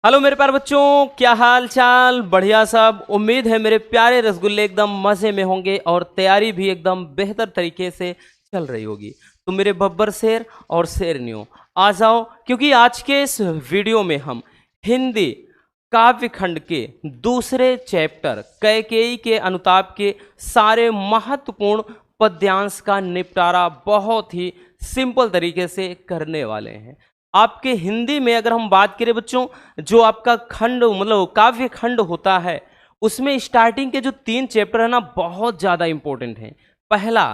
Hello मेरे प्यारे बच्चों, क्या हाल चाल। बढ़िया सब। उम्मीद है मेरे प्यारे रसगुल्ले एकदम मज़े में होंगे और तैयारी भी एकदम बेहतर तरीके से चल रही होगी। तो मेरे बब्बर शेर और शेरनियों, आ जाओ, क्योंकि आज के इस वीडियो में हम हिंदी काव्य खंड के दूसरे चैप्टर कैकेयी के अनुताप के सारे महत्वपूर्ण पद्यांश का निपटारा बहुत ही सिंपल तरीके से करने वाले हैं। आपके हिंदी में अगर हम बात करें बच्चों, जो आपका खंड मतलब काव्य खंड होता है, उसमें स्टार्टिंग के जो 3 चैप्टर है ना, बहुत ज़्यादा इंपॉर्टेंट हैं। पहला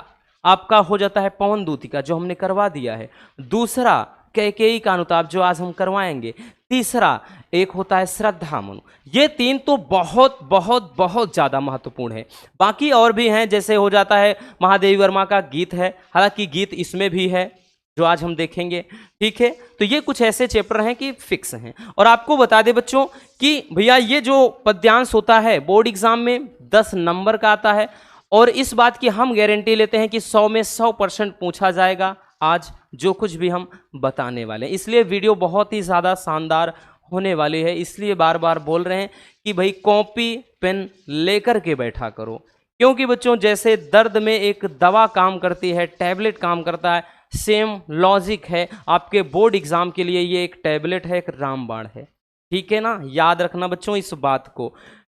आपका हो जाता है पवन दूतिका, जो हमने करवा दिया है। दूसरा कैकेयी का अनुताप, जो आज हम करवाएंगे। तीसरा एक होता है श्रद्धा मनु। ये 3 तो बहुत बहुत बहुत ज़्यादा महत्वपूर्ण है। बाकी और भी हैं, जैसे हो जाता है महादेवी वर्मा का गीत है, हालांकि गीत इसमें भी है जो आज हम देखेंगे। ठीक है, तो ये कुछ ऐसे चैप्टर हैं कि फिक्स हैं। और आपको बता दें बच्चों कि भैया ये जो पद्यांश होता है बोर्ड एग्जाम में 10 नंबर का आता है, और इस बात की हम गारंटी लेते हैं कि 100 में 100% पूछा जाएगा आज जो कुछ भी हम बताने वाले हैं। इसलिए वीडियो बहुत ही ज़्यादा शानदार होने वाली है, इसलिए बार बार बोल रहे हैं कि भाई कॉपी पेन लेकर के बैठा करो। क्योंकि बच्चों जैसे दर्द में एक दवा काम करती है, टैबलेट काम करता है, सेम लॉजिक है आपके बोर्ड एग्जाम के लिए। ये एक टैबलेट है, एक रामबाण है। ठीक है ना, याद रखना बच्चों इस बात को।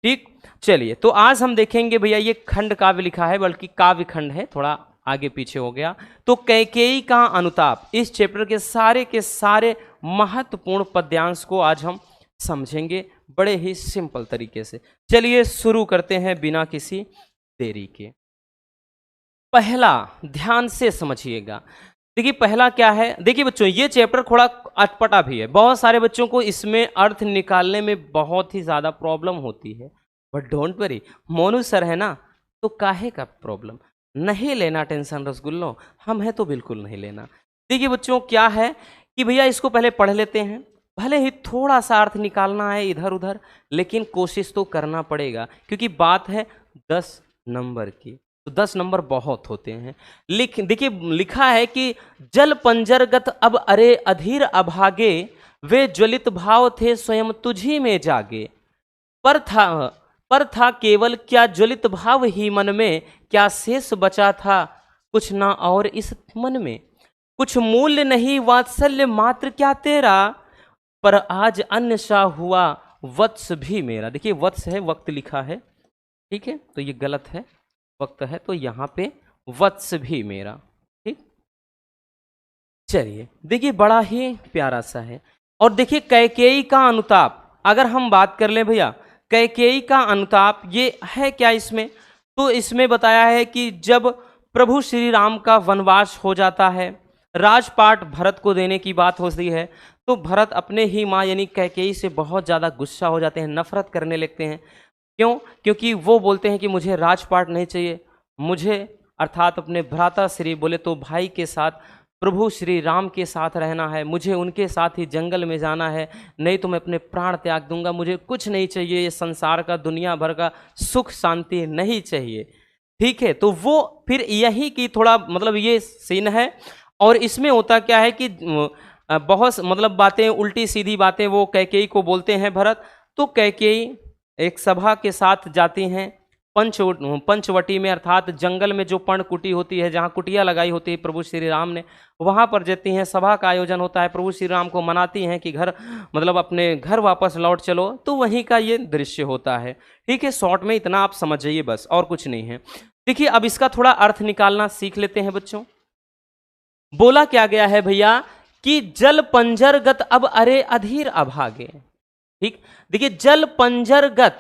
ठीक, चलिए तो आज हम देखेंगे भैया, ये खंड काव्य लिखा है, बल्कि काव्य खंड है, थोड़ा आगे पीछे हो गया। तो कैकेयी का अनुताप, इस चैप्टर के सारे महत्वपूर्ण पद्यांश को आज हम समझेंगे बड़े ही सिंपल तरीके से। चलिए शुरू करते हैं बिना किसी देरी के। पहला ध्यान से समझिएगा। देखिए पहला क्या है, देखिए बच्चों ये चैप्टर थोड़ा अटपटा भी है। बहुत सारे बच्चों को इसमें अर्थ निकालने में बहुत ही ज़्यादा प्रॉब्लम होती है, but don't worry, Monu sir है ना, तो काहे का प्रॉब्लम, नहीं लेना टेंशन रसगुल्लो, हम हैं तो बिल्कुल नहीं लेना। देखिए बच्चों क्या है कि भैया इसको पहले पढ़ लेते हैं। भले ही थोड़ा सा अर्थ निकालना है इधर उधर, लेकिन कोशिश तो करना पड़ेगा, क्योंकि बात है 10 नंबर की। तो 10 नंबर बहुत होते हैं। देखिए लिखा है कि जल पंजरगत अब अरे अधीर अभागे, वे ज्वलित भाव थे स्वयं तुझी में जागे। पर था केवल क्या ज्वलित भाव ही मन में, क्या शेष बचा था कुछ ना और इस मन में। कुछ मूल्य नहीं वात्सल्य मात्र क्या तेरा, पर आज अन्य सा हुआ वत्स भी मेरा। देखिए वत्स है, वक्त लिखा है, ठीक है, तो ये गलत है, वक्त है, तो यहां पे वत्स भी मेरा। ठीक, चलिए देखिए बड़ा ही प्यारा सा है। और देखिए कैकेयी का अनुताप, अगर हम बात कर लें भैया, कैकेयी का अनुताप ये है क्या इसमें, तो इसमें बताया है कि जब प्रभु श्री राम का वनवास हो जाता है, राजपाट भरत को देने की बात होती है, तो भरत अपने ही माँ यानी कैकेयी से बहुत ज़्यादा गुस्सा हो जाते हैं, नफरत करने लगते हैं। क्यों? क्योंकि वो बोलते हैं कि मुझे राजपाट नहीं चाहिए, मुझे अर्थात अपने भ्राता श्री बोले तो भाई के साथ, प्रभु श्री राम के साथ रहना है, मुझे उनके साथ ही जंगल में जाना है, नहीं तो मैं अपने प्राण त्याग दूंगा, मुझे कुछ नहीं चाहिए, ये संसार का दुनिया भर का सुख शांति नहीं चाहिए। ठीक है, तो वो फिर यही की थोड़ा मतलब ये सीन है। और इसमें होता क्या है कि बहुत मतलब बातें उल्टी सीधी बातें वो कैकेयी को बोलते हैं भरत। तो कैकेयी एक सभा के साथ जाती हैं पंचवटी में, अर्थात जंगल में जो पर्णकुटी होती है, जहाँ कुटिया लगाई होती है प्रभु श्री राम ने, वहाँ पर जाती हैं। सभा का आयोजन होता है, प्रभु श्री राम को मनाती हैं कि घर मतलब अपने घर वापस लौट चलो, तो वहीं का ये दृश्य होता है। ठीक है, शॉर्ट में इतना आप समझ जाइए बस, और कुछ नहीं है। देखिए अब इसका थोड़ा अर्थ निकालना सीख लेते हैं बच्चों। बोला क्या गया है भैया कि जल पंजरगत अब अरे अधीर अभागे। ठीक, देखिए जल पंजरगत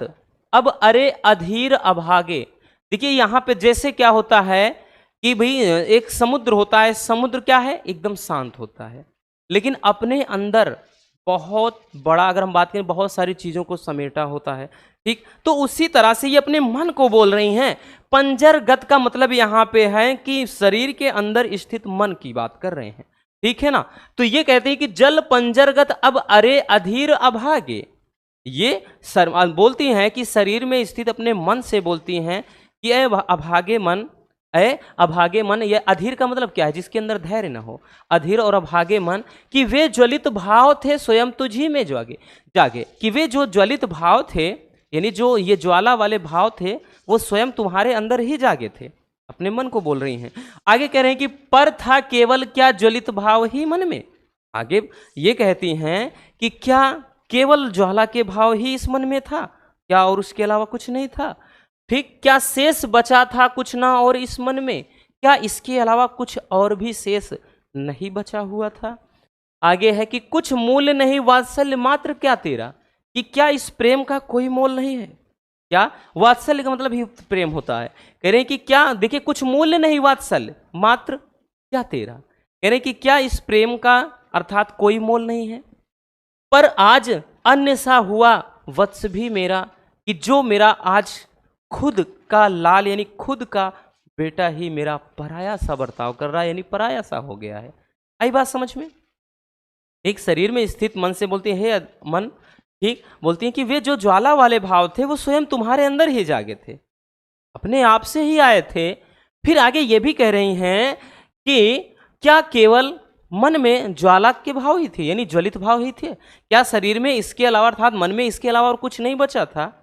अब अरे अधीर अभागे। देखिए यहां पे जैसे क्या होता है कि भाई एक समुद्र होता है, समुद्र क्या है, एकदम शांत होता है, लेकिन अपने अंदर बहुत बड़ा, अगर हम बात करें, बहुत सारी चीजों को समेटा होता है। ठीक, तो उसी तरह से ये अपने मन को बोल रही हैं। पंजरगत का मतलब यहां पे है कि शरीर के अंदर स्थित मन की बात कर रहे हैं। ठीक है ना, तो ये कहते हैं कि जल पंजरगत अब अरे अधीर अभागे। ये बोलती हैं कि शरीर में स्थित अपने मन से बोलती हैं कि अभागे मन, अभागे मन, ये अधीर का मतलब क्या है? जिसके अंदर धैर्य न हो। अधीर और अभागे मन कि वे ज्वलित भाव थे स्वयं तुझी में जागे जागे, कि वे जो ज्वलित भाव थे, यानी जो ये ज्वाला वाले भाव थे, वो स्वयं तुम्हारे अंदर ही जागे थे। अपने मन को बोल रही हैं। आगे कह रहे हैं कि पर था केवल क्या ज्वलित भाव ही मन में। आगे ये कहती हैं कि क्या केवल ज्वाला के भाव ही इस मन में था, क्या और उसके अलावा कुछ नहीं था? ठीक, क्या शेष बचा था कुछ ना और इस मन में, क्या इसके अलावा कुछ और भी शेष नहीं बचा हुआ था? आगे है कि कुछ मूल्य नहीं वात्सल्य मात्र क्या तेरा, कि क्या इस प्रेम का कोई मोल नहीं है? क्या वात्सल्य का मतलब ही प्रेम होता है। कह रहे हैं कि क्या, देखिए, कुछ मूल्य नहीं वात्सल्य मात्र क्या तेरा, कह रहे हैं कि क्या इस प्रेम का अर्थात कोई मोल नहीं है। पर आज अन्य सा हुआ वत्स भी मेरा, कि जो मेरा आज खुद का लाल यानी खुद का बेटा ही मेरा पराया सा बर्ताव कर रहा है, यानी पराया सा हो गया है। आई बात समझ में? एक शरीर में स्थित मन से बोलती है, हे मन, ठीक, बोलती है कि वे जो ज्वाला वाले भाव थे वो स्वयं तुम्हारे अंदर ही जागे थे, अपने आप से ही आए थे। फिर आगे ये भी कह रही हैं कि क्या केवल मन में ज्वाला के भाव ही थे, यानी ज्वलित भाव ही थे, क्या शरीर में इसके अलावा अर्थात मन में इसके अलावा और कुछ नहीं बचा था?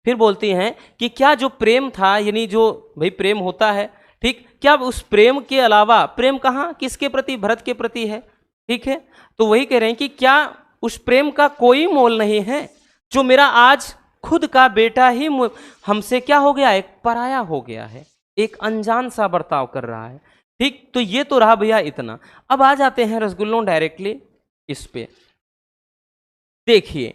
फिर बोलती हैं कि क्या जो प्रेम था, यानी जो भाई प्रेम होता है, ठीक, क्या उस प्रेम के अलावा, प्रेम कहाँ किसके प्रति? भरत के प्रति है, ठीक है। तो वही कह रहे हैं कि क्या उस प्रेम का कोई मोल नहीं है, जो मेरा आज खुद का बेटा ही हमसे क्या हो गया? एक पराया हो गया है, एक अनजान सा बर्ताव कर रहा है। ठीक, तो ये तो रहा भैया इतना। अब आ जाते हैं रसगुल्लों डायरेक्टली इस पे। देखिए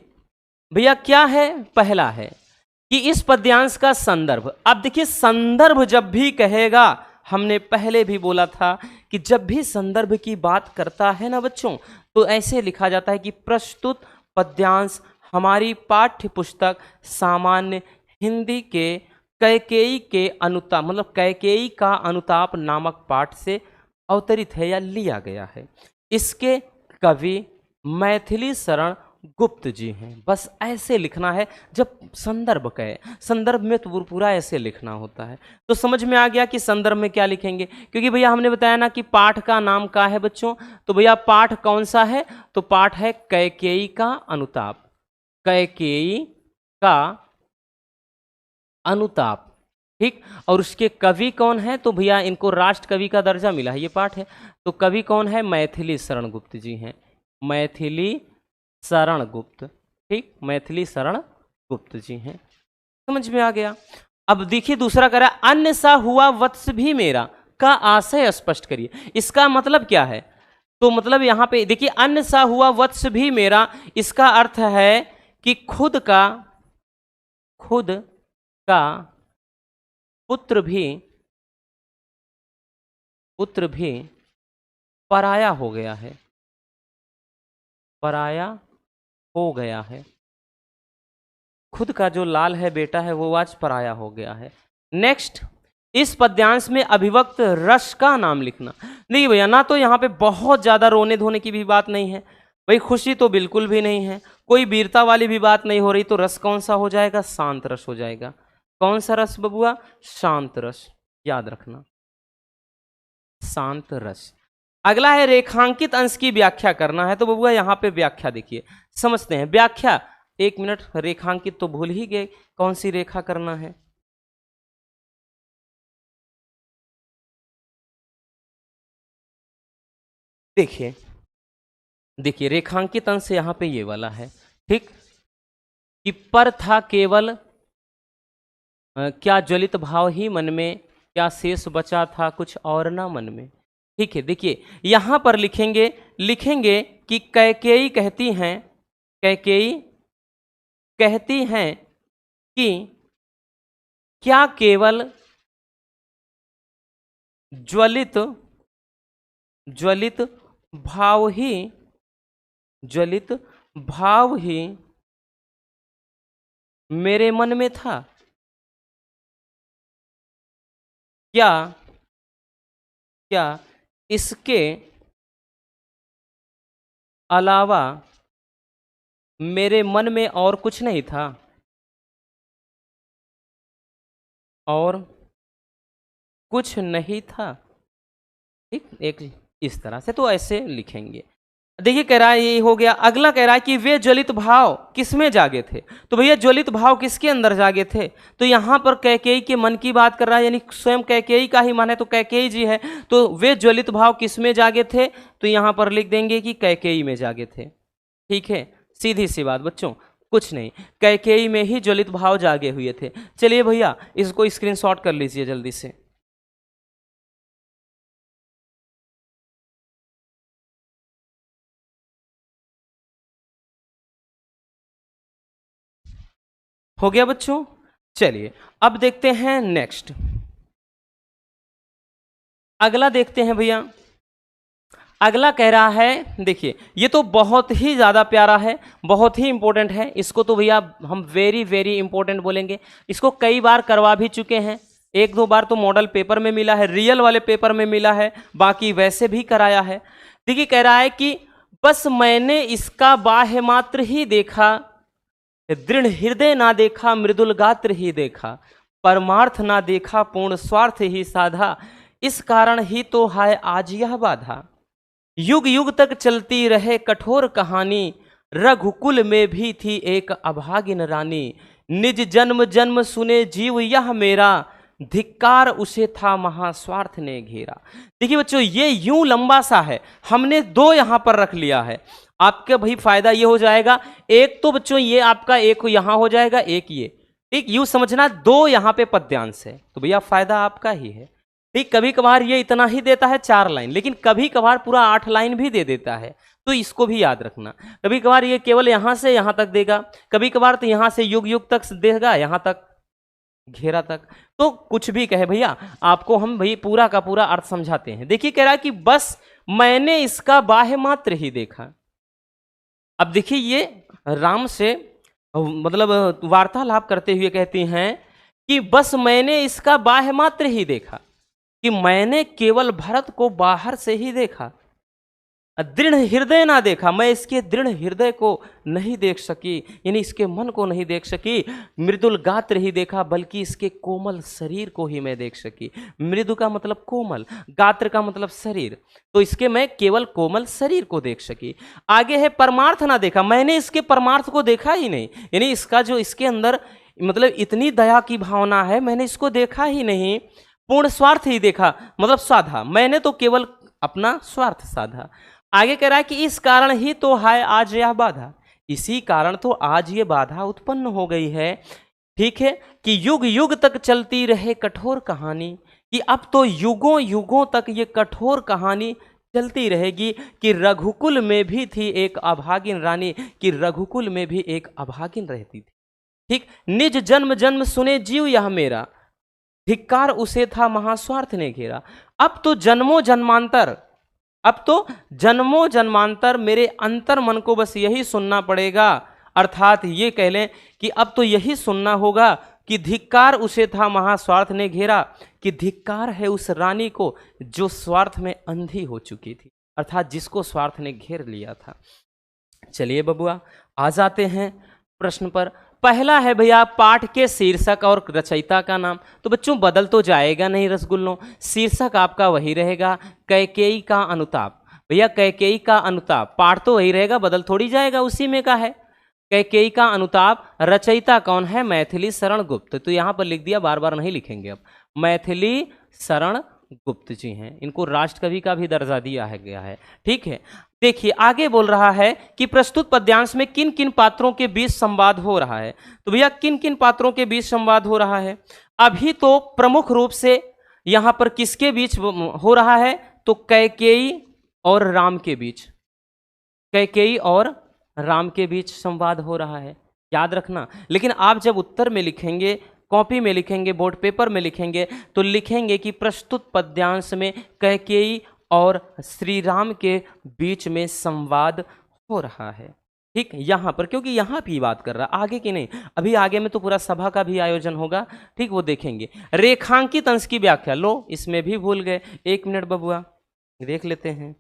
भैया क्या है, पहला है कि इस पद्यांश का संदर्भ। अब देखिए, संदर्भ जब भी कहेगा, हमने पहले भी बोला था कि जब भी संदर्भ की बात करता है ना बच्चों, तो ऐसे लिखा जाता है कि प्रस्तुत पद्यांश हमारी पाठ्य पुस्तक सामान्य हिंदी के कैकेयी के अनुताप, मतलब कैकेयी का अनुताप नामक पाठ से अवतरित है या लिया गया है। इसके कवि मैथिली शरण गुप्त जी हैं। बस ऐसे लिखना है जब संदर्भ कहे, संदर्भ में तो पूरा ऐसे लिखना होता है। तो समझ में आ गया कि संदर्भ में क्या लिखेंगे, क्योंकि भैया हमने बताया ना कि पाठ का नाम क्या है बच्चों, तो भैया पाठ कौन सा है? तो पाठ है कैकेयी का अनुताप, कैकेयी का अनुताप, ठीक। और उसके कवि कौन है? तो भैया इनको राष्ट्र कवि का दर्जा मिला है, ये पाठ है। तो कवि कौन है? मैथिली शरण गुप्त जी हैं, मैथिली शरण गुप्त, ठीक, मैथिली शरण गुप्त जी हैं। समझ में आ गया। अब देखिए दूसरा कह रहा है, अन्य सा हुआ वत्स भी मेरा का आशय स्पष्ट करिए। इसका मतलब क्या है? तो मतलब यहां पे देखिए, अन्य सा हुआ वत्स भी मेरा, इसका अर्थ है कि खुद का पुत्र भी पराया हो गया है, पराया हो गया है। खुद का जो लाल है, बेटा है, वो आज पराया हो गया है। नेक्स्ट, इस पद्यांश में अभिव्यक्त रस का नाम लिखना। नहीं भैया, ना तो यहाँ पे बहुत ज्यादा रोने धोने की भी बात नहीं है भाई, खुशी तो बिल्कुल भी नहीं है, कोई वीरता वाली भी बात नहीं हो रही। तो रस कौन सा हो जाएगा? शांत रस हो जाएगा। कौन सा रस बबुआ? शांत रस, याद रखना, शांत रस। अगला है रेखांकित अंश की व्याख्या करना है। तो बबुआ यहाँ पे व्याख्या देखिए, समझते हैं व्याख्या। एक मिनट, रेखांकित तो भूल ही गए, कौन सी रेखा करना है? देखिए देखिए, रेखांकित अंश यहाँ पे ये वाला है, ठीक, कि पर था केवल क्या ज्वलित भाव ही मन में, क्या शेष बचा था कुछ और ना मन में। ठीक है, देखिए यहां पर लिखेंगे कि कैकेयी कहती हैं, कैकेयी कहती हैं कि क्या केवल ज्वलित ज्वलित भाव ही ज्वलित भाव ही मेरे मन में था, क्या क्या इसके अलावा मेरे मन में और कुछ नहीं था, और कुछ नहीं था। ठीक, एक इस तरह से तो ऐसे लिखेंगे। देखिए कह रहा है ये हो गया। अगला कह रहा है कि वे ज्वलित भाव किसमें जागे थे। तो भैया ज्वलित भाव किसके अंदर जागे थे, तो यहां पर कैकेयी के मन की बात कर रहा है, यानी स्वयं कैकेयी का ही मन है, तो कैकेयी जी है। तो वे ज्वलित भाव किसमें जागे थे, तो यहां पर लिख देंगे कि कैकेयी में जागे थे। ठीक है, सीधी सी बात बच्चों, कुछ नहीं, कैकेयी में ही ज्वलित भाव जागे हुए थे। चलिए भैया इसको स्क्रीनशॉट कर लीजिए जल्दी से। हो गया बच्चों। चलिए अब देखते हैं नेक्स्ट, अगला देखते हैं भैया। अगला कह रहा है, देखिए ये तो बहुत ही ज़्यादा प्यारा है, बहुत ही इंपॉर्टेंट है। इसको तो भैया हम वेरी वेरी इंपॉर्टेंट बोलेंगे। इसको कई बार करवा भी चुके हैं, एक दो बार तो मॉडल पेपर में मिला है, रियल वाले पेपर में मिला है, बाकी वैसे भी कराया है। देखिए कह रहा है कि बस मैंने इसका बाह्य मात्र ही देखा, दृढ़ हृदय ना देखा, मृदुल गात्र ही देखा, परमार्थ ना देखा, पूर्ण स्वार्थ ही साधा, इस कारण ही तो है आज यह बाधा। युग युग तक चलती रहे कठोर कहानी, रघुकुल में भी थी एक अभागिन रानी। निज जन्म जन्म सुने जीव यह मेरा, धिक्कार उसे था महास्वार्थ ने घेरा। देखिए बच्चों ये यूं लंबा सा है, हमने दो यहां पर रख लिया है। आपका भाई फायदा ये हो जाएगा, एक तो बच्चों ये आपका एक यहां हो जाएगा, एक ये, ठीक यूं समझना, दो यहां पे पद्यांश है, तो भैया फायदा आपका ही है। ठीक, कभी कभार ये इतना ही देता है 4 लाइन, लेकिन कभी कभार पूरा 8 लाइन भी दे देता है, तो इसको भी याद रखना। कभी कभार ये केवल यहां से यहां तक देगा, कभी कभार तो यहां से युग युग तक देगा, यहां तक घेरा तक, तो कुछ भी कहे भैया, आपको हम भाई पूरा का पूरा अर्थ समझाते हैं। देखिए कह रहा है कि बस मैंने इसका बाह्य मात्र ही देखा। अब देखिए ये राम से मतलब वार्तालाप करते हुए कहती हैं कि बस मैंने इसका बाह्य मात्र ही देखा, कि मैंने केवल भरत को बाहर से ही देखा, दृढ़ हृदय ना देखा, मैं इसके दृढ़ हृदय को नहीं देख सकी, यानी इसके मन को नहीं देख सकी। मृदुल गात्र ही देखा, बल्कि इसके कोमल शरीर को ही मैं देख सकी। मृदु का मतलब कोमल, गात्र का मतलब शरीर, तो इसके मैं केवल कोमल शरीर को देख सकी। आगे है परमार्थ ना देखा, मैंने इसके परमार्थ को देखा ही नहीं, यानी इसका जो इसके अंदर मतलब इतनी दया की भावना है, मैंने इसको देखा ही नहीं। पूर्ण स्वार्थ ही देखा, मतलब साधा, मैंने तो केवल अपना स्वार्थ साधा। आगे कह रहा है कि इस कारण ही तो है आज यह बाधा, इसी कारण तो आज ये बाधा उत्पन्न हो गई है। ठीक है, कि युग युग तक चलती रहे कठोर कहानी, कि अब तो युगों युगों तक ये कठोर कहानी चलती रहेगी, कि रघुकुल में भी थी एक अभागिन रानी, कि रघुकुल में भी एक अभागिन रहती थी। ठीक, निज जन्म जन्म सुने जीव यह मेरा, धिक्कार उसे था महास्वार्थ ने घेरा। अब तो जन्मों जन्मांतर, अब तो जन्मों जन्मांतर मेरे अंतर मन को बस यही सुनना पड़ेगा, अर्थात ये कह लें कि अब तो यही सुनना होगा कि धिक्कार उसे था महास्वार्थ ने घेरा, कि धिक्कार है उस रानी को जो स्वार्थ में अंधी हो चुकी थी, अर्थात जिसको स्वार्थ ने घेर लिया था। चलिए बबुआ आ जाते हैं प्रश्न पर। पहला है भैया पाठ के शीर्षक और रचयिता का नाम, तो बच्चों बदल तो जाएगा नहीं रसगुल्लों, शीर्षक आपका वही रहेगा, कैकेयी का अनुताप। भैया कैकेयी का अनुताप, पाठ तो वही रहेगा, बदल थोड़ी जाएगा, उसी में का है कैकेयी का अनुताप। रचयिता कौन है, मैथिली शरण गुप्त, तो यहाँ पर लिख दिया, बार बार नहीं लिखेंगे अब, मैथिली शरण गुप्त जी हैं, इनको राष्ट्रकवि का भी दर्जा दिया है गया है। ठीक है, देखिए आगे बोल रहा है कि प्रस्तुत पद्यांश में किन किन पात्रों के बीच संवाद हो रहा है। तो भैया किन किन पात्रों के बीच संवाद हो रहा है, अभी तो प्रमुख रूप से यहां पर किसके बीच हो रहा है, तो कैकेयी और राम के बीच, कैकेयी और राम के बीच संवाद हो रहा है, याद रखना। लेकिन आप जब उत्तर में लिखेंगे, कॉपी में लिखेंगे, बोर्ड पेपर में लिखेंगे, तो लिखेंगे कि प्रस्तुत पद्यांश में कैकेयी और श्री राम के बीच में संवाद हो रहा है। ठीक, यहां पर, क्योंकि यहां भी बात कर रहा, आगे की नहीं, अभी आगे में तो पूरा सभा का भी आयोजन होगा, ठीक, वो देखेंगे। रेखांकित अंश की व्याख्या, लो इसमें भी भूल गए, 1 मिनट बबुआ देख लेते हैं।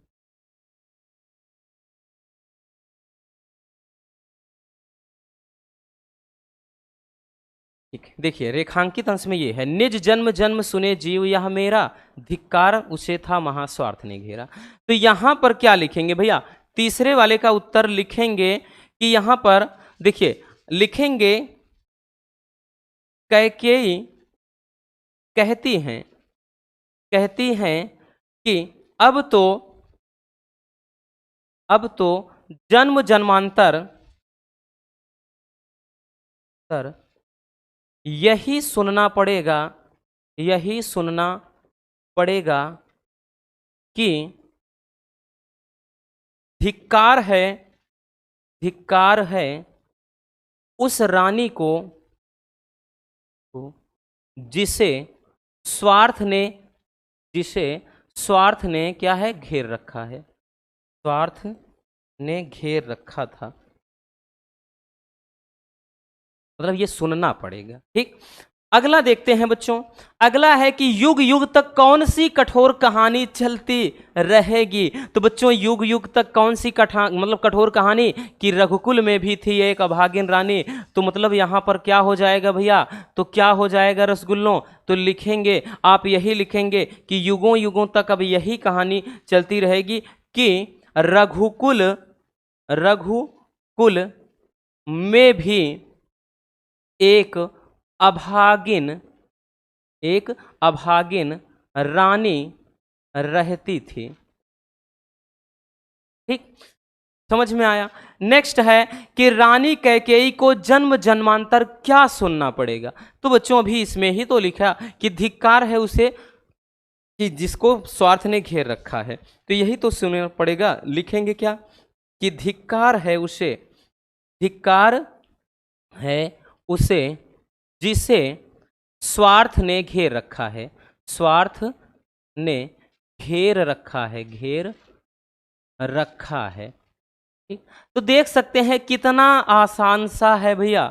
ठीक है, देखिए रेखांकित अंश में ये है, निज जन्म जन्म सुने जीव यह मेरा, धिक्कार उसे था महास्वार्थ ने घेरा। तो यहां पर क्या लिखेंगे भैया, तीसरे वाले का उत्तर लिखेंगे कि यहां पर देखिए लिखेंगे कैकेयी कहती हैं कि अब तो जन्म जन्मांतर यही सुनना पड़ेगा कि धिक्कार है उस रानी को जिसे स्वार्थ ने क्या है, घेर रखा है, स्वार्थ ने घेर रखा था, मतलब ये सुनना पड़ेगा। ठीक, अगला देखते हैं बच्चों, अगला है कि युग युग तक कौन सी कठोर कहानी चलती रहेगी। तो बच्चों युग युग तक कौन सी कठोर कहानी, कि रघुकुल में भी थी एक अभागिन रानी। तो मतलब यहां पर क्या हो जाएगा भैया, तो क्या हो जाएगा रसगुल्लों, तो लिखेंगे आप यही लिखेंगे कि युगों युगों तक अब यही कहानी चलती रहेगी कि रघुकुल में भी एक अभागिन रानी रहती थी। ठीक, समझ में आया। नेक्स्ट है कि रानी कैकेयी को जन्म जन्मांतर क्या सुनना पड़ेगा। तो बच्चों अभी इसमें ही तो लिखा कि धिक्कार है उसे कि जिसको स्वार्थ ने घेर रखा है, तो यही तो सुनना पड़ेगा। लिखेंगे क्या कि धिक्कार है उसे जिसे स्वार्थ ने घेर रखा है, स्वार्थ ने घेर रखा है। ठीक, तो देख सकते हैं कितना आसान सा है भैया,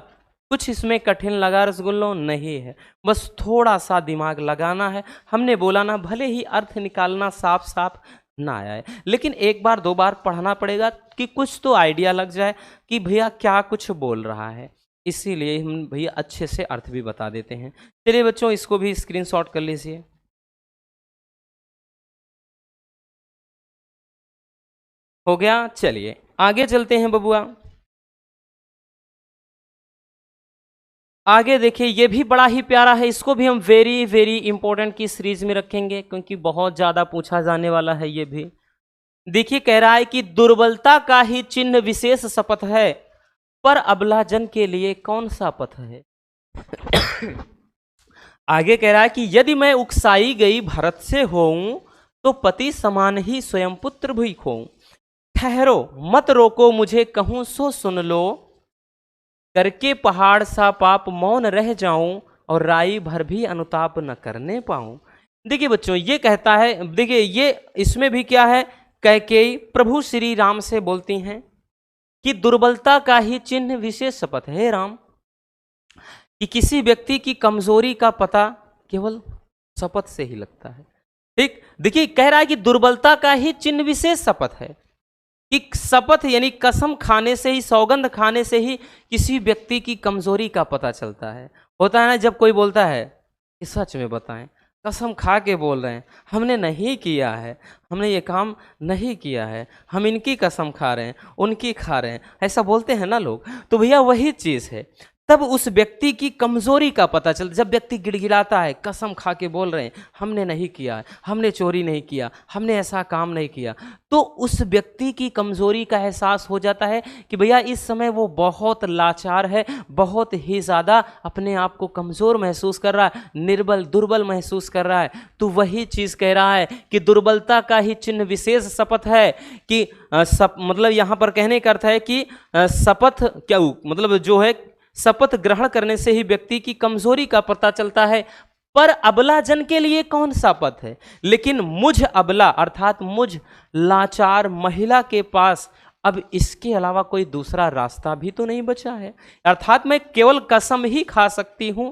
कुछ इसमें कठिन लगा रसगुल्लों नहीं है, बस थोड़ा सा दिमाग लगाना है। हमने बोला ना, भले ही अर्थ निकालना साफ साफ ना आया है, लेकिन एक बार दो बार पढ़ना पड़ेगा कि कुछ तो आइडिया लग जाए कि भैया क्या कुछ बोल रहा है। इसीलिए हम भैया अच्छे से अर्थ भी बता देते हैं। चलिए बच्चों इसको भी स्क्रीनशॉट कर लीजिए। हो गया, चलिए आगे चलते हैं बबुआ। आगे देखिए, ये भी बड़ा ही प्यारा है, इसको भी हम वेरी वेरी इंपॉर्टेंट की सीरीज में रखेंगे क्योंकि बहुत ज्यादा पूछा जाने वाला है ये भी। देखिए कह रहा है कि दुर्बलता का ही चिन्ह विशेष शपथ है, पर अबलाजन के लिए कौन सा पथ है। आगे कह रहा है कि यदि मैं उकसाई गई भरत से होऊं, तो पति समान ही स्वयं पुत्र भी खोऊं। ठहरो मत रोको मुझे कहूं सो सुन लो, करके पहाड़ सा पाप मौन रह जाऊं, और राई भर भी अनुताप न करने पाऊं। देखिए बच्चों ये कहता है, देखिए ये इसमें भी क्या है, कैकेयी प्रभु श्री राम से बोलती हैं कि दुर्बलता का ही चिन्ह विशेष शपथ है राम, कि किसी व्यक्ति की कमजोरी का पता केवल शपथ से ही लगता है। ठीक, देखिए कह रहा है कि दुर्बलता का ही चिन्ह विशेष शपथ है, कि शपथ यानी कसम खाने से ही, सौगंध खाने से ही किसी व्यक्ति की कमजोरी का पता चलता है। होता है ना जब कोई बोलता है कि सच में बताएं, कसम खा के बोल रहे हैं हमने नहीं किया है, हमने ये काम नहीं किया है, हम इनकी कसम खा रहे हैं, उनकी खा रहे हैं, ऐसा बोलते हैं ना लोग। तो भैया वही चीज़ है, तब उस व्यक्ति की कमजोरी का पता चलता। जब व्यक्ति गिड़गिड़ाता है, कसम खा के बोल रहे हैं हमने नहीं किया है, हमने चोरी नहीं किया, हमने ऐसा काम नहीं किया, तो उस व्यक्ति की कमजोरी का एहसास हो जाता है कि भैया इस समय वो बहुत लाचार है, बहुत ही ज़्यादा अपने आप को कमज़ोर महसूस कर रहा है, निर्बल दुर्बल महसूस कर रहा है। तो वही चीज़ कह रहा है कि दुर्बलता का ही चिन्ह विशेष शपथ है, कि मतलब यहाँ पर कहने का अर्थ है कि शपथ क्या मतलब जो है, शपथ ग्रहण करने से ही व्यक्ति की कमजोरी का पता चलता है, पर अबला जन के लिए कौन सा पथ है। लेकिन मुझ अबला अर्थात मुझ लाचार महिला के पास अब इसके अलावा कोई दूसरा रास्ता भी तो नहीं बचा है, अर्थात मैं केवल कसम ही खा सकती हूं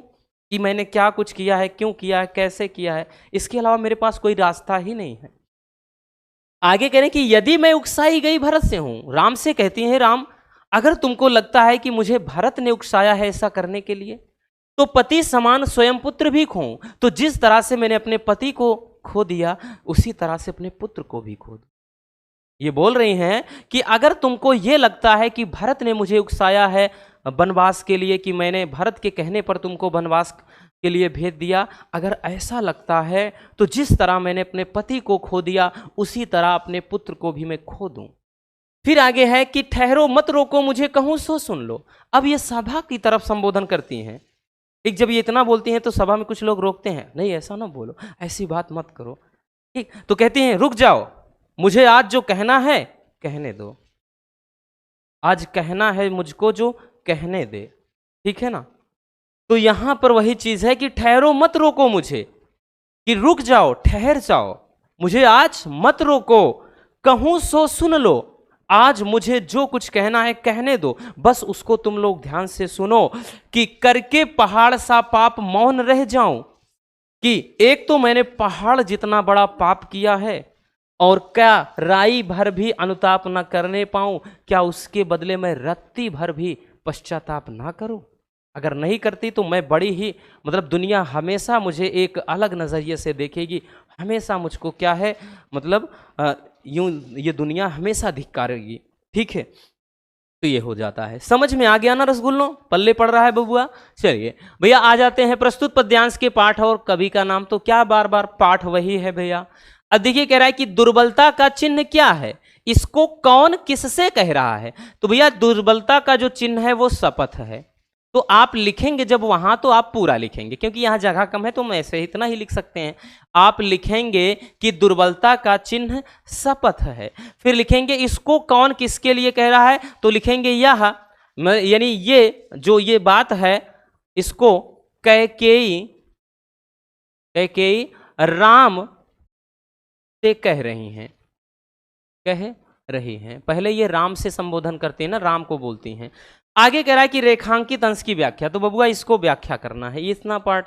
कि मैंने क्या कुछ किया है, क्यों किया है, कैसे किया है, इसके अलावा मेरे पास कोई रास्ता ही नहीं है। आगे कह रहे हैं कि यदि मैं उकसाई गई भरत से हूं, राम से कहती हैं राम अगर तुमको लगता है कि मुझे भरत ने उकसाया है ऐसा करने के लिए, तो पति समान स्वयं पुत्र भी खोऊं। तो जिस तरह से मैंने अपने पति को खो दिया, उसी तरह से अपने पुत्र को भी खो दूं। ये बोल रही हैं कि अगर तुमको ये लगता है कि भरत ने मुझे उकसाया है वनवास के लिए, कि मैंने भरत के कहने पर तुमको वनवास के लिए भेज दिया, अगर ऐसा लगता है तो जिस तरह मैंने अपने पति को खो दिया, उसी तरह अपने पुत्र को भी मैं खो दूं। फिर आगे है कि ठहरो मत रोको मुझे, कहूं सो सुन लो। अब ये सभा की तरफ संबोधन करती हैं। ठीक, जब ये इतना बोलती हैं तो सभा में कुछ लोग रोकते हैं, नहीं ऐसा ना बोलो, ऐसी बात मत करो। ठीक, तो कहती हैं रुक जाओ, मुझे आज जो कहना है कहने दो, आज कहना है मुझको जो कहने दे। ठीक है ना। तो यहां पर वही चीज है कि ठहरो मत रोको मुझे, कि रुक जाओ, ठहर जाओ, मुझे आज मत रोको, कहूं सो सुन लो, आज मुझे जो कुछ कहना है कहने दो, बस उसको तुम लोग ध्यान से सुनो। कि करके पहाड़ सा पाप मौन रह जाऊं, कि एक तो मैंने पहाड़ जितना बड़ा पाप किया है, और क्या राई भर भी अनुताप न करने पाऊं, क्या उसके बदले में रत्ती भर भी पश्चाताप ना करूं। अगर नहीं करती तो मैं बड़ी ही मतलब दुनिया हमेशा मुझे एक अलग नज़रिए से देखेगी, हमेशा मुझको क्या है मतलब यूं ये दुनिया हमेशा धिक्कारेगी। ठीक है, तो ये हो जाता है। समझ में आ गया ना रसगुल्लो, पल्ले पड़ रहा है बबुआ। चलिए भैया आ जाते हैं प्रस्तुत पद्यांश के पाठ और कवि का नाम। तो क्या बार बार पाठ वही है भैया। अब देखिए कह रहा है कि दुर्बलता का चिन्ह क्या है, इसको कौन किससे कह रहा है। तो भैया दुर्बलता का जो चिन्ह है वो शपथ है। तो आप लिखेंगे जब वहां तो आप पूरा लिखेंगे, क्योंकि यहां जगह कम है तो हम ऐसे इतना ही लिख सकते हैं। आप लिखेंगे कि दुर्बलता का चिन्ह शपथ है, फिर लिखेंगे इसको कौन किसके लिए कह रहा है, तो लिखेंगे यह यानी ये जो ये बात है इसको कैकेयी राम से कह रही हैं। पहले ये राम से संबोधन करते हैं ना, राम को बोलती हैं। आगे कह रहा है कि रेखांकित अंश की व्याख्या, तो बबुआ इसको व्याख्या करना है, ये इतना पार्ट।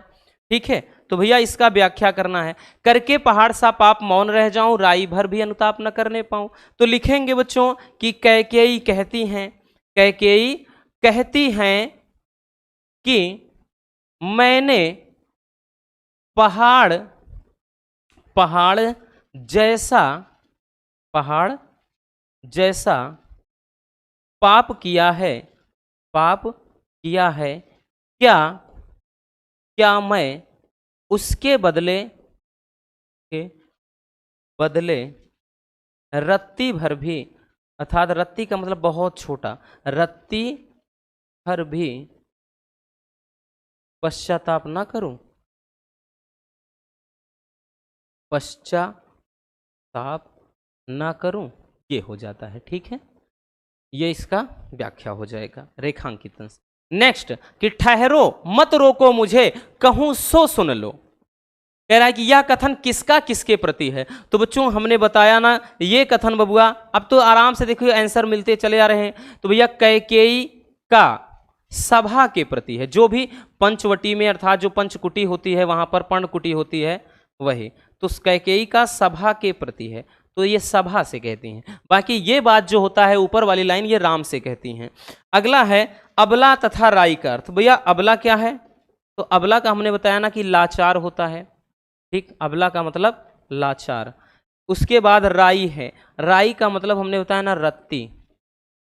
ठीक है, तो भैया इसका व्याख्या करना है। करके पहाड़ सा पाप मौन रह जाऊं, राई भर भी अनुताप न करने पाऊं। तो लिखेंगे बच्चों कि कैकेयी कहती हैं कि मैंने पहाड़ जैसा पाप किया है, क्या मैं उसके बदले रत्ती भर भी, अर्थात रत्ती का मतलब बहुत छोटा, रत्ती भर भी पश्चाताप ना करूं, पश्चाताप ना करूं, ये हो जाता है। ठीक है, ये इसका व्याख्या हो जाएगा रेखांकित। नेक्स्ट कि ठहरो मत रोको मुझे, कहूं सो सुन लो। कह रहा है कि यह कथन किसका किसके प्रति है। तो बच्चों हमने बताया ना ये कथन बबुआ, अब तो आराम से देखिए आंसर मिलते चले आ रहे हैं। तो भैया कैकेयी का सभा के प्रति है, जो भी पंचवटी में अर्थात जो पंचकुटी होती है वहां पर पर्णकुटी होती है वही, तो कैकेयी का सभा के प्रति है, तो ये सभा से कहती हैं। बाकी ये बात जो होता है ऊपर वाली लाइन ये राम से कहती हैं। अगला है अबला तथा राई का अर्थ। भैया अबला क्या है, तो अबला का हमने बताया ना कि लाचार होता है। ठीक, अबला का मतलब लाचार। उसके बाद राई है, राई का मतलब हमने बताया ना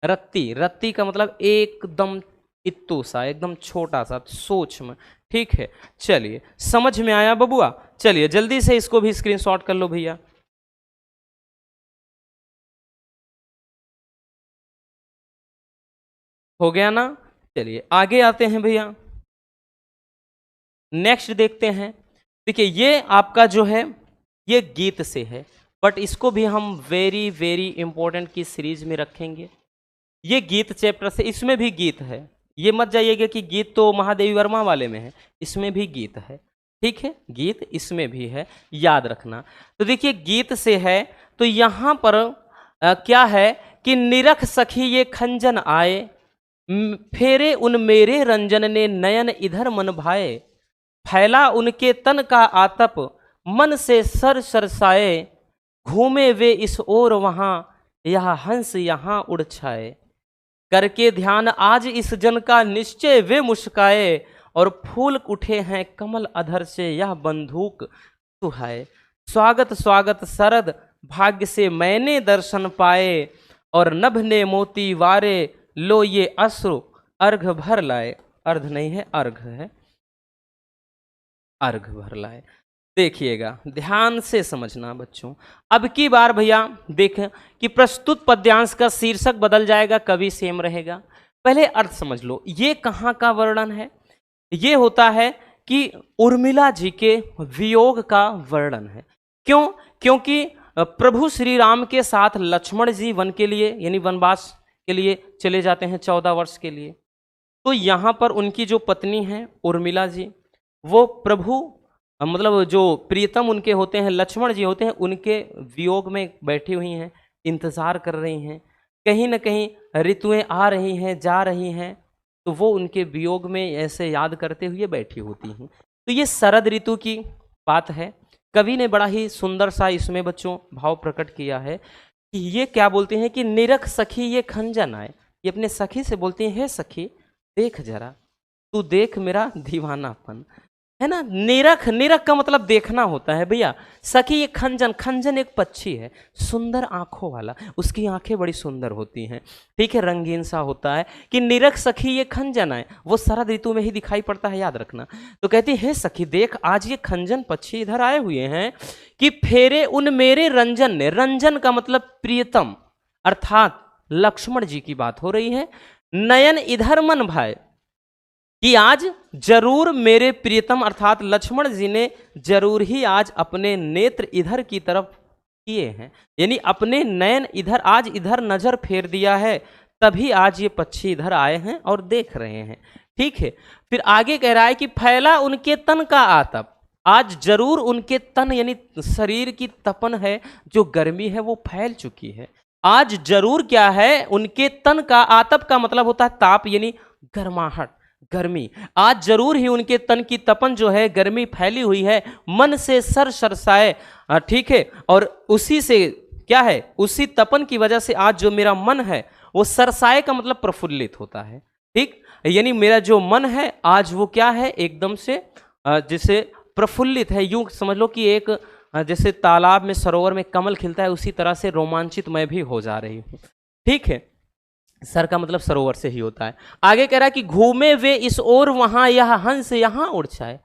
रत्ती का मतलब एकदम इत्तू सा, एकदम छोटा सा, सूक्ष्म। ठीक है, चलिए समझ में आया बबुआ। चलिए जल्दी से इसको भी स्क्रीनशॉट कर लो भैया। हो गया ना। चलिए आगे आते हैं भैया, नेक्स्ट देखते हैं। देखिए ये आपका जो है ये गीत से है, बट इसको भी हम वेरी वेरी इंपॉर्टेंट की सीरीज में रखेंगे। ये गीत चैप्टर से, इसमें भी गीत है, ये मत जाइएगा कि गीत तो महादेवी वर्मा वाले में है, इसमें भी गीत है। ठीक है, गीत इसमें भी है, याद रखना। तो देखिए गीत से है, तो यहां पर क्या है कि निरख सखी ये खंजन आए, फेरे उन मेरे रंजन ने नयन इधर मन भाए, फैला उनके तन का आतप मन से सर सरसाए, घूमे वे इस ओर वहां यह हंस यहां उड़ छाए, करके ध्यान आज इस जन का निश्चय वे मुस्काए, और फूल उठे हैं कमल अधर से यह बंदूक सुहाए। स्वागत स्वागत शरद भाग्य से मैंने दर्शन पाए और नभ ने मोती वारे लो ये अश्रु अर्घ भर लाए। अर्घ नहीं है, अर्घ है, अर्घ भर लाए। देखिएगा, ध्यान से समझना बच्चों। अब की बार भैया देखें कि प्रस्तुत पद्यांश का शीर्षक बदल जाएगा, कवि सेम रहेगा। पहले अर्थ समझ लो, ये कहाँ का वर्णन है? ये होता है कि उर्मिला जी के वियोग का वर्णन है। क्यों? क्योंकि प्रभु श्री राम के साथ लक्ष्मण जी वन के लिए यानी वनवास के लिए चले जाते हैं 14 वर्ष के लिए। तो यहाँ पर उनकी जो पत्नी है उर्मिला जी, वो प्रभु मतलब जो प्रियतम उनके होते हैं लक्ष्मण जी होते हैं, उनके वियोग में बैठी हुई हैं, इंतज़ार कर रही हैं। कहीं ना कहीं ऋतुएं आ रही हैं जा रही हैं, तो वो उनके वियोग में ऐसे याद करते हुए बैठी होती हैं। तो ये शरद ऋतु की बात है। कवि ने बड़ा ही सुंदर सा इसमें बच्चों भाव प्रकट किया है कि ये क्या बोलते हैं कि निरख सखी ये खंजन आए। ये अपने सखी से बोलती हैं, हे सखी देख जरा, तू देख मेरा दीवानापन, है ना। निरख, निरख का मतलब देखना होता है भैया। सखी ये खंजन, खंजन एक पक्षी है सुंदर आंखों वाला, उसकी आंखें बड़ी सुंदर होती हैं, ठीक है, रंगीन सा होता है। कि निरख सखी ये खंजन आए, वो शरद ऋतु में ही दिखाई पड़ता है, याद रखना। तो कहती है सखी देख आज ये खंजन पक्षी इधर आए हुए हैं कि फेरे उन मेरे रंजन ने। रंजन का मतलब प्रियतम अर्थात लक्ष्मण जी की बात हो रही है। नयन इधर मन भाए, कि आज जरूर मेरे प्रियतम अर्थात लक्ष्मण जी ने जरूर ही आज अपने नेत्र इधर की तरफ किए हैं, यानी अपने नयन इधर, आज इधर नजर फेर दिया है, तभी आज ये पक्षी इधर आए हैं और देख रहे हैं, ठीक है। फिर आगे कह रहा है कि फैला उनके तन का आतप, आज जरूर उनके तन यानी शरीर की तपन है, जो गर्मी है वो फैल चुकी है। आज जरूर क्या है, उनके तन का आतप का मतलब होता है ताप यानी गर्माहट, गर्मी। आज जरूर ही उनके तन की तपन जो है, गर्मी फैली हुई है, मन से सर सरसाए, ठीक है। और उसी से क्या है, उसी तपन की वजह से आज जो मेरा मन है वो सरसाए का मतलब प्रफुल्लित होता है, ठीक। यानी मेरा जो मन है आज वो क्या है, एकदम से जैसे प्रफुल्लित है। यूं समझ लो कि एक जैसे तालाब में सरोवर में कमल खिलता है, उसी तरह से रोमांचित मैं भी हो जा रही हूँ, ठीक है। सर का मतलब सरोवर से ही होता है। आगे कह रहा है कि घूमे वे इस ओर वहां यह हंस यहां उड़ छाए,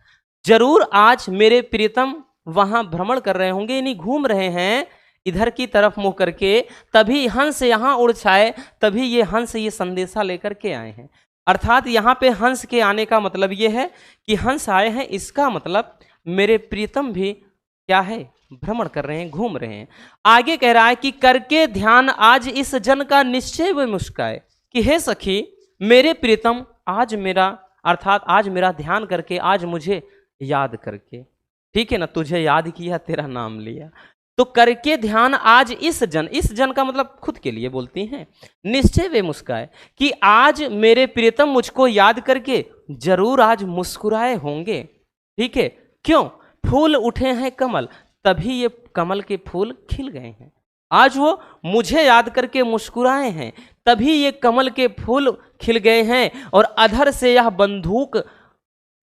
जरूर आज मेरे प्रियतम वहां भ्रमण कर रहे होंगे, यानी घूम रहे हैं इधर की तरफ मुंह करके, तभी हंस यहां उड़ छाए, तभी ये हंस ये संदेशा लेकर के आए हैं। अर्थात यहाँ पे हंस के आने का मतलब ये है कि हंस आए हैं, इसका मतलब मेरे प्रियतम भी क्या है, भ्रमण कर रहे हैं, घूम रहे हैं। आगे कह रहा है कि करके ध्यान आज इस जन का निश्चय वे मुस्काए, कि हे सखी मेरे प्रियतम आज मेरा अर्थात आज मेरा ध्यान करके, आज मुझे याद करके, ठीक है ना, तुझे याद किया तेरा नाम लिया, तो करके ध्यान आज इस जन का मतलब खुद के लिए बोलती हैं, निश्चय वे मुस्काए, कि आज मेरे प्रियतम मुझको याद करके जरूर आज मुस्कुराए होंगे, ठीक है। क्यों? फूल उठे हैं कमल, तभी ये कमल के फूल खिल गए हैं। आज वो मुझे याद करके मुस्कुराए हैं, तभी ये कमल के फूल खिल गए हैं। और अधर से यह बंदूक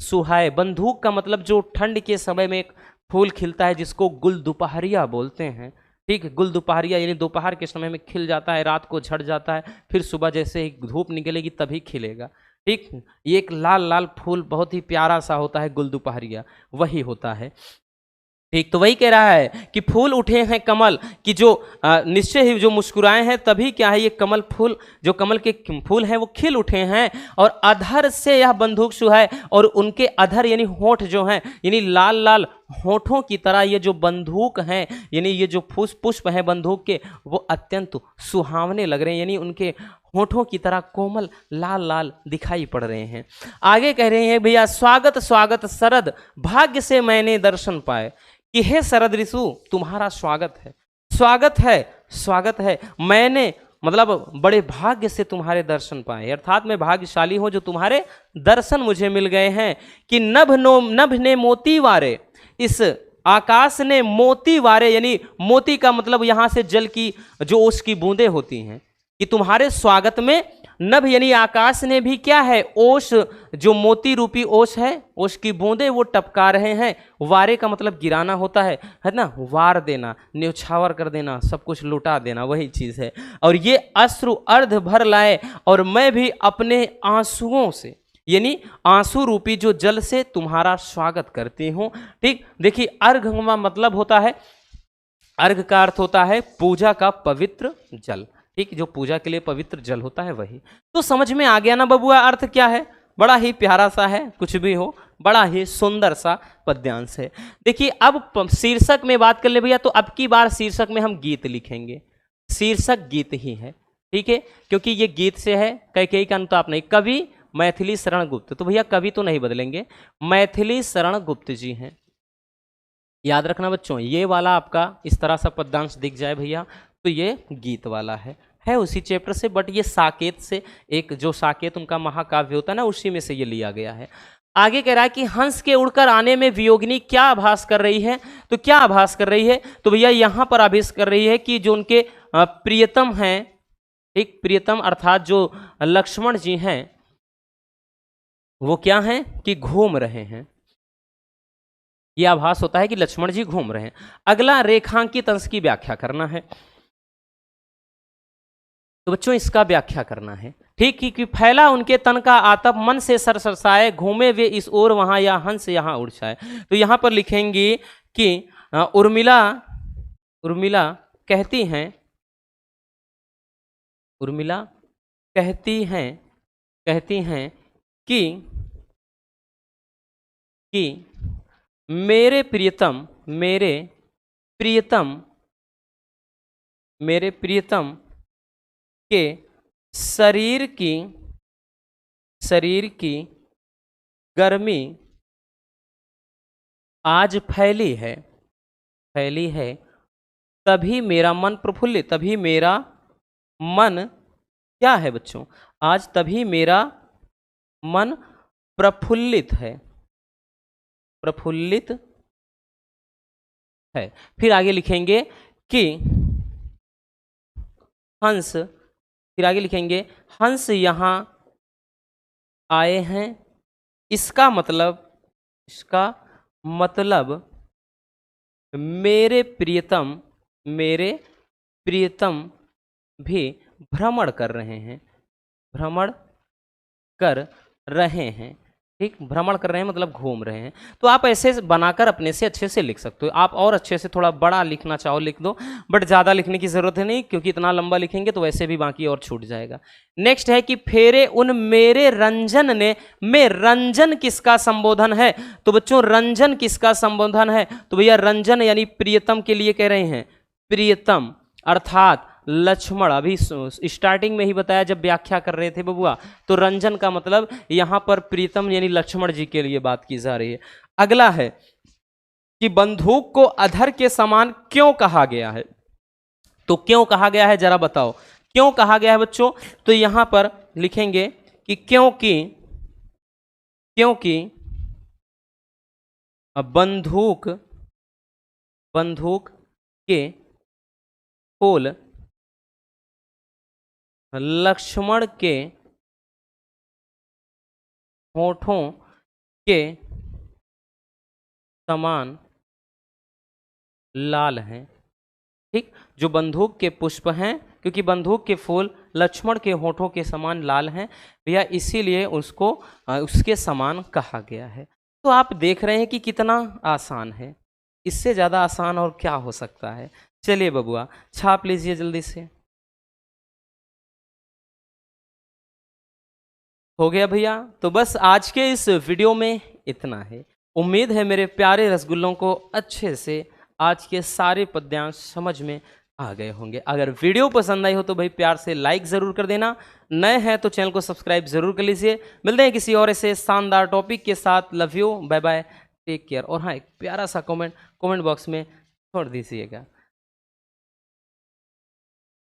सुहाए, बंदूक का मतलब जो ठंड के समय में एक फूल खिलता है जिसको गुल दोपहरिया बोलते हैं, ठीक है। गुल दोपहरिया यानी दोपहर के समय में खिल जाता है, रात को झड़ जाता है, फिर सुबह जैसे ही धूप निकलेगी तभी खिलेगा, ठीक। ये एक लाल लाल फूल बहुत ही प्यारा सा होता है, गुल दोपहरिया वही होता है, ठीक। तो वही कह रहा है कि फूल उठे हैं कमल, कि जो निश्चय ही जो मुस्कुराए हैं, तभी क्या है ये कमल फूल, जो कमल के फूल हैं वो खिल उठे हैं। और अधर से यह बंदूक सुहाए, और उनके अधर यानी होंठ जो हैं, यानी लाल लाल होंठों की तरह ये जो बंदूक हैं, यानी ये जो पुष्प हैं बंदूक के, वो अत्यंत सुहावने लग रहे हैं, यानी उनके होंठों की तरह कोमल लाल लाल दिखाई पड़ रहे हैं। आगे कह रहे हैं भैया स्वागत स्वागत शरद भाग्य से मैंने दर्शन पाए, कि हे शरद ऋतु तुम्हारा स्वागत है, स्वागत है, स्वागत है। मैंने मतलब बड़े भाग्य से तुम्हारे दर्शन पाए, अर्थात मैं भाग्यशाली हूं जो तुम्हारे दर्शन मुझे मिल गए हैं। कि नभ ने मोती वारे, इस आकाश ने मोती वारे, यानी मोती का मतलब यहां से जल की जो ओस की बूंदें होती हैं, कि तुम्हारे स्वागत में नभ यानी आकाश ने भी क्या है, ओश जो मोती रूपी ओश है, ओश की बूंदे वो टपका रहे हैं। वारे का मतलब गिराना होता है ना, वार देना, न्यौछावर कर देना, सब कुछ लुटा देना, वही चीज है। और ये अश्रु अर्ध भर लाए और मैं भी अपने आंसुओं से यानी आंसू रूपी जो जल से तुम्हारा स्वागत करती हूं। ठीक, देखिए अर्घ का मतलब होता है, अर्घ का अर्थ होता है पूजा का पवित्र जल। ठीक, जो पूजा के लिए पवित्र जल होता है वही। तो समझ में आ गया ना बबुआ अर्थ क्या है? बड़ा ही प्यारा सा है, कुछ भी हो, बड़ा ही सुंदर सा पद्यांश है। देखिए अब शीर्षक में बात कर ले भैया, तो अब की बार शीर्षक में हम गीत लिखेंगे। शीर्षक गीत ही है, ठीक है, क्योंकि ये गीत से है। कई का अनुताप नहीं। कवि मैथिली शरण गुप्त, तो भैया कवि तो नहीं बदलेंगे, मैथिली शरण गुप्त जी हैं। याद रखना बच्चों, ये वाला आपका इस तरह सा पद्यांश दिख जाए भैया तो ये गीत वाला है उसी चैप्टर से, बट ये साकेत से, एक जो साकेत उनका महाकाव्य होता है ना, उसी में से ये लिया गया है। आगे कह रहा है कि हंस के उड़कर आने में वियोगिनी क्या आभास कर रही है, तो क्या आभास कर रही है, तो भैया यहां पर आभास कर रही है कि जो उनके प्रियतम हैं, एक प्रियतम अर्थात जो लक्ष्मण जी हैं, वो क्या हैं कि घूम रहे हैं। यह आभास होता है कि लक्ष्मण जी घूम रहे हैं। अगला रेखांकित अंश की व्याख्या करना है, तो बच्चों इसका व्याख्या करना है। ठीक, कि फैला उनके तन का आतप मन से सरसरसाए, घूमे वे इस ओर वहां या हंस यहां उड़ जाए। तो यहां पर लिखेंगे कि उर्मिला उर्मिला कहती हैं, उर्मिला कहती हैं कि मेरे प्रियतम के शरीर की गर्मी आज फैली है, तभी मेरा मन प्रफुल्लित, तभी मेरा मन क्या है बच्चों, आज तभी मेरा मन प्रफुल्लित है, फिर आगे लिखेंगे कि हंस, फिर आगे लिखेंगे हंस यहाँ आए हैं। इसका मतलब मेरे प्रियतम भी भ्रमण कर रहे हैं। ठीक, भ्रमण कर रहे हैं मतलब घूम रहे हैं। तो आप ऐसे बनाकर अपने से अच्छे से लिख सकते हो। आप और अच्छे से थोड़ा बड़ा लिखना चाहो लिख दो, बट ज़्यादा लिखने की ज़रूरत है नहीं, क्योंकि इतना लंबा लिखेंगे तो वैसे भी बाकी और छूट जाएगा। नेक्स्ट है कि फेरे उन मेरे रंजन ने, में रंजन किसका संबोधन है, तो बच्चों रंजन किसका संबोधन है, तो भैया रंजन यानी प्रियतम के लिए कह रहे हैं, प्रियतम अर्थात लक्ष्मण। अभी स्टार्टिंग में ही बताया जब व्याख्या कर रहे थे बबुआ, तो रंजन का मतलब यहां पर प्रीतम यानी लक्ष्मण जी के लिए बात की जा रही है। अगला है कि बंदूक को अधर के समान क्यों कहा गया है, तो क्यों कहा गया है जरा बताओ, क्यों कहा गया है बच्चों, तो यहां पर लिखेंगे कि क्योंकि बंदूक के फूल लक्ष्मण के होठों के समान लाल हैं। ठीक, जो बंदूक के पुष्प हैं, क्योंकि बंदूक के फूल लक्ष्मण के होठों के समान लाल हैं भैया, इसीलिए उसको उसके समान कहा गया है। तो आप देख रहे हैं कि कितना आसान है, इससे ज़्यादा आसान और क्या हो सकता है। चलिए बबुआ छाप लीजिए जल्दी से। हो गया भैया, तो बस आज के इस वीडियो में इतना है। उम्मीद है मेरे प्यारे रसगुल्लों को अच्छे से आज के सारे पद्यांश समझ में आ गए होंगे। अगर वीडियो पसंद आई हो तो भाई प्यार से लाइक ज़रूर कर देना, नए हैं तो चैनल को सब्सक्राइब ज़रूर कर लीजिए। मिलते हैं किसी और ऐसे शानदार टॉपिक के साथ। Love you, bye bye, take care. और हाँ, एक प्यारा सा कमेंट बॉक्स में छोड़ दीजिएगा।